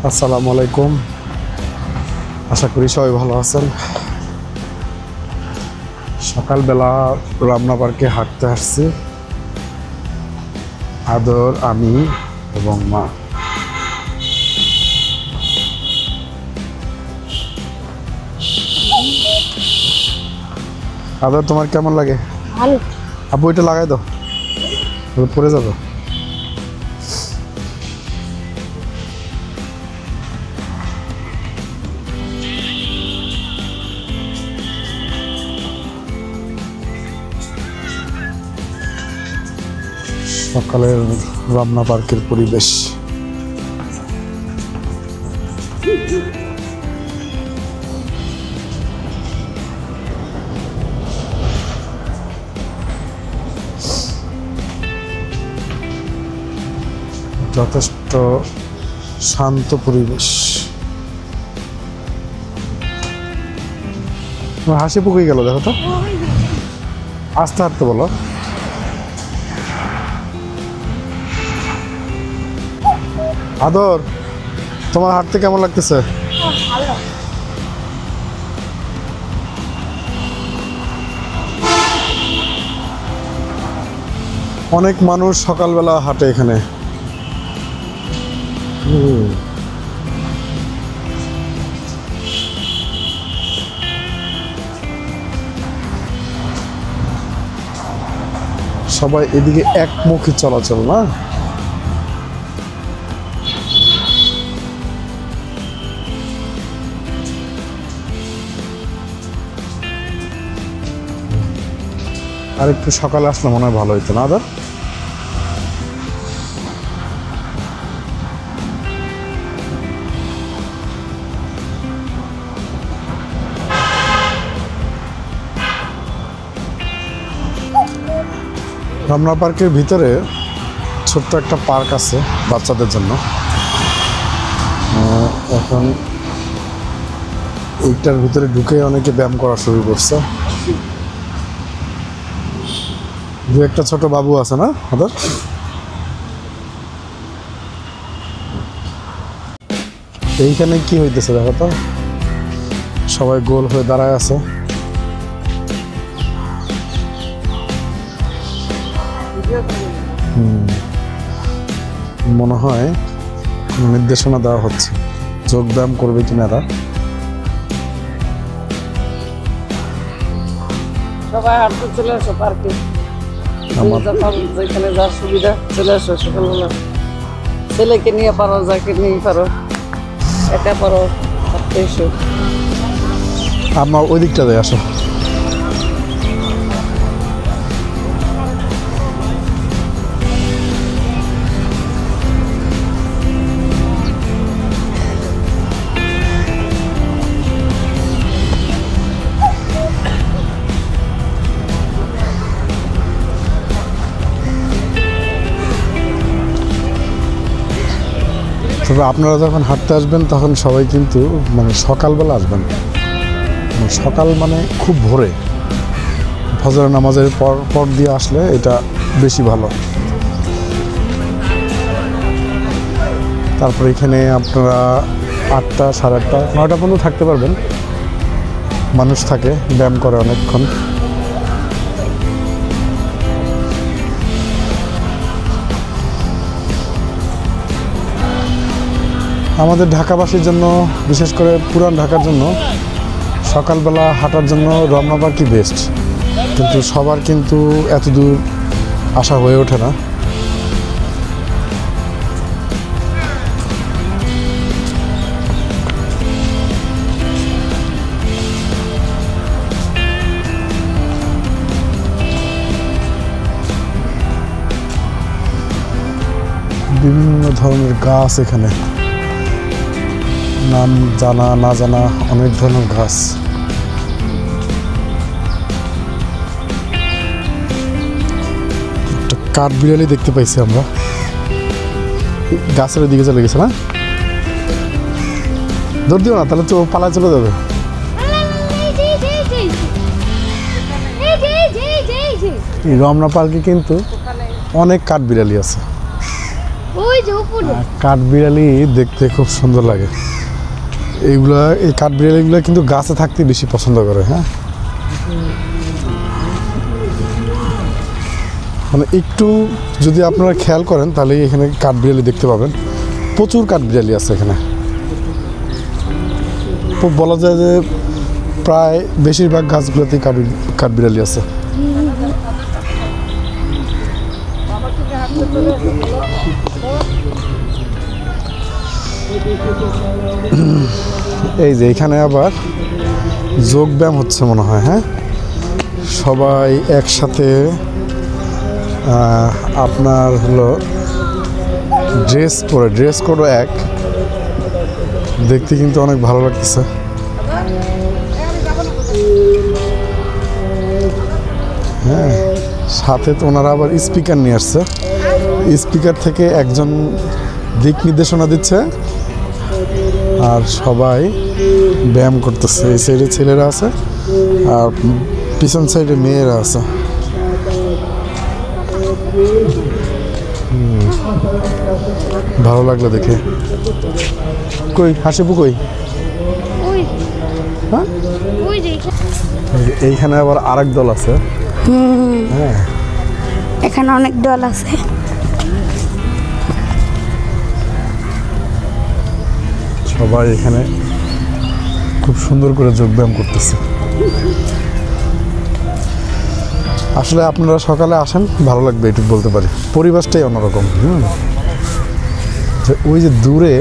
আসসালামু আলাইকুম, আশা করি সবাই ভালো আছেন। সকালবেলা রমনা পার্কে হাঁটতে আসছি আদর, আমি এবং মা। আদর, তোমার কেমন লাগে? ভালো। আব্বু এটা লাগাই দাও, পড়ে যাবে। সকালের রমনা পার্কের পরিবেশ। যথেষ্ট শান্ত পরিবেশ। তোমার হাসি পুকুই গেল, দেখো তো। আস্তে হাঁটতে বলো। আদর, তোমার হাঁটতে কেমন লাগতেছে? অনেক মানুষ সকালবেলা হাঁটে এখানে। সবাই এদিকে একমুখী চলাচল না। আর একটু সকালে আসলে মনে হয় ভালো হইতো না আদর? রমনা পার্কের ভিতরে ছোট্ট একটা পার্ক আছে বাচ্চাদের জন্য। এখন এইটার ভিতরে ঢুকে অনেকে ব্যায়াম করা শুরু করছে। দু একটা ছোট বাবু আছে না আদর? এইখানে কি হইতেছে দেখো তো, সবাই গোল হয়ে দাঁড়ায় আছে। মনে হয় নির্দেশনা দেওয়া হচ্ছে যোগ ব্যায়াম করবে কিনা। সবাই হাঁটতে চলে আসো পার্কে, যেখানে যার সুবিধা চলে আসো সকালবেলা। ছেলেকে নিয়ে পারো, যাকে নিয়ে পারো, একা পারো, হাঁটতে এসো। আমার ওই দিকটা দিয়ে আসো। তবে আপনারা যখন হাঁটতে আসবেন তখন সবাই কিন্তু সকালবেলা আসবেন। সকাল খুব ভোরে, ফজর নামাজের পর দিয়ে আসলে এটা বেশি ভালো। তারপর এখানে আপনারা 8টা, 8:30, 9টা পর্যন্ত থাকতে পারবেন। মানুষ থাকে, ব্যায়াম করে অনেকক্ষণ। আমাদের ঢাকাবাসীর জন্য, বিশেষ করে পুরান ঢাকার জন্য সকালবেলা হাঁটার জন্য রমনা পার্কই বেস্ট। কিন্তু সবার কিন্তু এত দূর আসা হয়ে ওঠে না। বিভিন্ন ধরনের গাছ এখানে, নাম জানা না জানা অনেক ধরনের গাছ। একটা কাঠবিড়ালি দেখতে পাইছি আমরা, গাছের দিকে চলে গেছে না। দৌড় দিও না, তাহলে তো পালা চলে যাবে। এই রমনা পার্কে কিন্তু অনেক কাঠবিড়ালি আছে। ওই যে উপরে কাঠবিড়ালি দেখতে খুব সুন্দর লাগে। এই কাঠবিড়ালিগুলো কিন্তু গাছে থাকতে বেশি পছন্দ করে। হ্যাঁ, মানে একটু যদি আপনারা খেয়াল করেন তাহলে এখানে কাঠবিড়ালি দেখতে পাবেন। প্রচুর কাঠবিড়ালি আছে এখানে। তো বলা যায় যে প্রায় বেশিরভাগ গাছগুলোতেই কাঠবিড়ালি আছে। এই যে এখানে আবার যোগ ব্যায়াম হচ্ছে মনে হয়। হ্যাঁ, সবাই একসাথে আপনার হলো ড্রেস কোডও এক, দেখতে কিন্তু অনেক ভালো লাগতেছে। হ্যাঁ, সাথে তো ওনারা আবার স্পিকার নিয়ে আসছে। স্পিকার থেকে একজন দিক নির্দেশনা দিচ্ছে আর সবাই ব্যায়াম করতেছে। এই সাইডে ছেলেরা আছে আর পিছন সাইডে মেয়েরা আছে। ভালো লাগলো দেখে। কই হাসিপু কই? ওই হ্যাঁ, ওই যে এইখানে আবার আরেক দল আছে। হ্যাঁ, এখানে অনেক দল আছে। সবাই এখানে খুব সুন্দর করে যোগব্যায়াম করতেছে। আসলে আপনারা সকালে আসেন, ভালো লাগবে এটুকু বলতে পারি। পরিবেশটাই অন্যরকম। ওই যে দূরে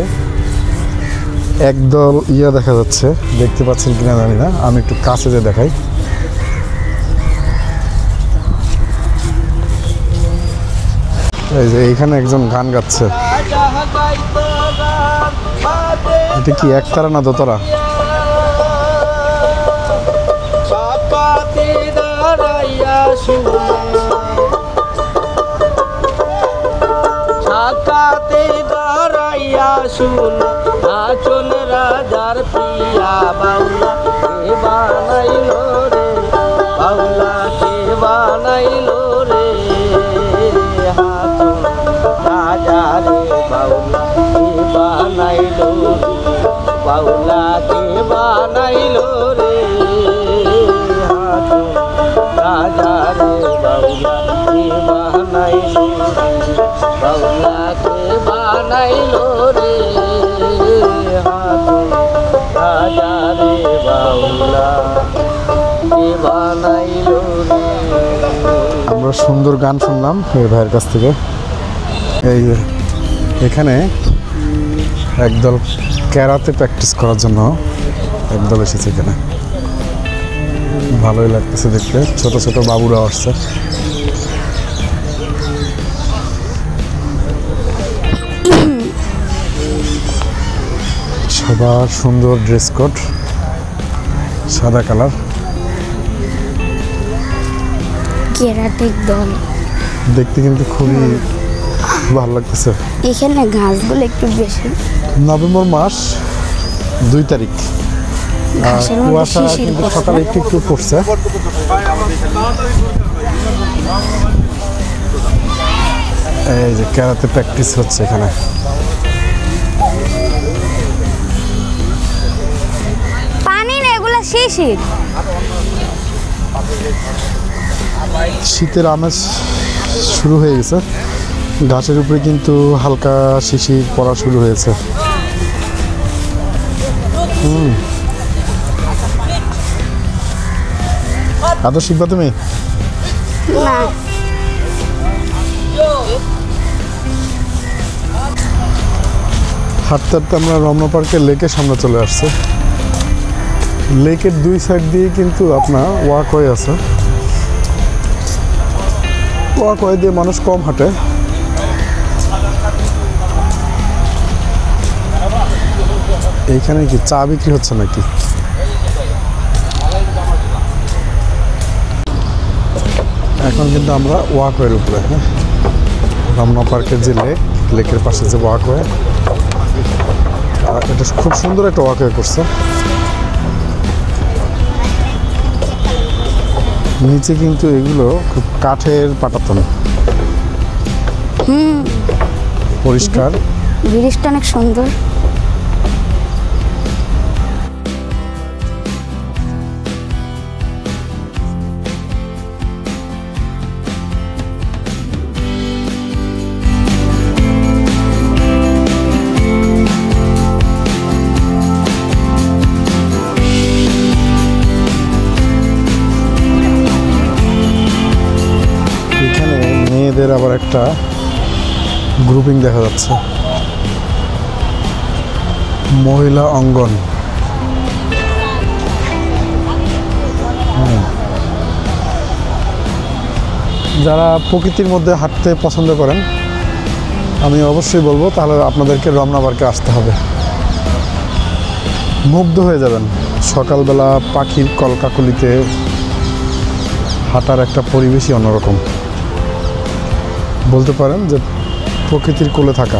একদল দেখা যাচ্ছে, দেখতে পাচ্ছেন কিনা জানি না, আমি একটু কাছে যে দেখাই। এই যে এইখানে একজন গান গাচ্ছে। এটা কি একতারা না দোতারা? আচল রাজার প্রিয়া বাউলা কে বানাইলো রে, বাউলা কে বানাইলো রে, হাচল রাজার বাউলা কে বানাইলো, বাউলা কে বানাইলো রে, হাচল রাজার বাউলা কে বানাইলো, বাউলা কে বানাইলো রে, রাজারে বাউলা কে বানাইলো রে। আমরা সুন্দর গান শুনলাম এই ভাইয়ের কাছ থেকে। এই এখানে একদল ক্যারাতে প্র্যাকটিস করার জন্য একদল এসেছে এখানে। ভালোই লাগতেছে দেখতে, ছোট ছোট বাবুরা আসছে। সবার সুন্দর ড্রেস কোড, সাদা কালার। কেরাটে দল দেখতে কিন্তু খুবই ভালো লাগতেছে। এখানে ঘাসগুলো একটু বেশি। নভেম্বর মাস 2 তারিখ। ঘাসের মধ্যে কুয়াশা শিশির কিন্তু পড়ছে। সকালে একটু একটু পড়ছে। এই যে ক্যারাতে প্র্যাকটিস হচ্ছে এখানে। পানি না, এগুলো শিশির। শীতের আমেজ শুরু হয়ে গেছে। ঘাসের উপরে কিন্তু হালকা শিশির পড়া শুরু হয়েছে। আদর শিখবা তুমি? না, হাঁটতে হাঁটতে আমরা রমনা পার্কের লেকের সামনে চলে আসছে। লেকের 2 সাইড দিয়ে কিন্তু আপনার ওয়াকওয়ে আছে। ওয়াকওয়ে দিয়ে মানুষ কম হাঁটে। এইখানে কি চা বিক্রি হচ্ছে নাকি? এখন কিন্তু আমরা ওয়াকওয়ের উপরে। হ্যাঁ, রমনা পার্কের যে লেকের পাশে যে ওয়াকওয়ে, এটা খুব সুন্দর একটা ওয়াকওয়ে করছে। নিচে কিন্তু এগুলো খুব কাঠের পাটাতন। পরিষ্কার। ব্রিজটা অনেক সুন্দর। এখানে মেয়েদের আবার একটা গ্রুপিং দেখা যাচ্ছে, মহিলা অঙ্গন। যারা প্রকৃতির মধ্যে হাঁটতে পছন্দ করেন আমি অবশ্যই বলবো তাহলে আপনাদেরকে রমনা পার্কে আসতে হবে। মুগ্ধ হয়ে যাবেন। সকালবেলা পাখির কলকাকলিতে হাঁটার একটা পরিবেশই অন্যরকম, বলতে পারেন যে প্রকৃতির কোলে থাকা।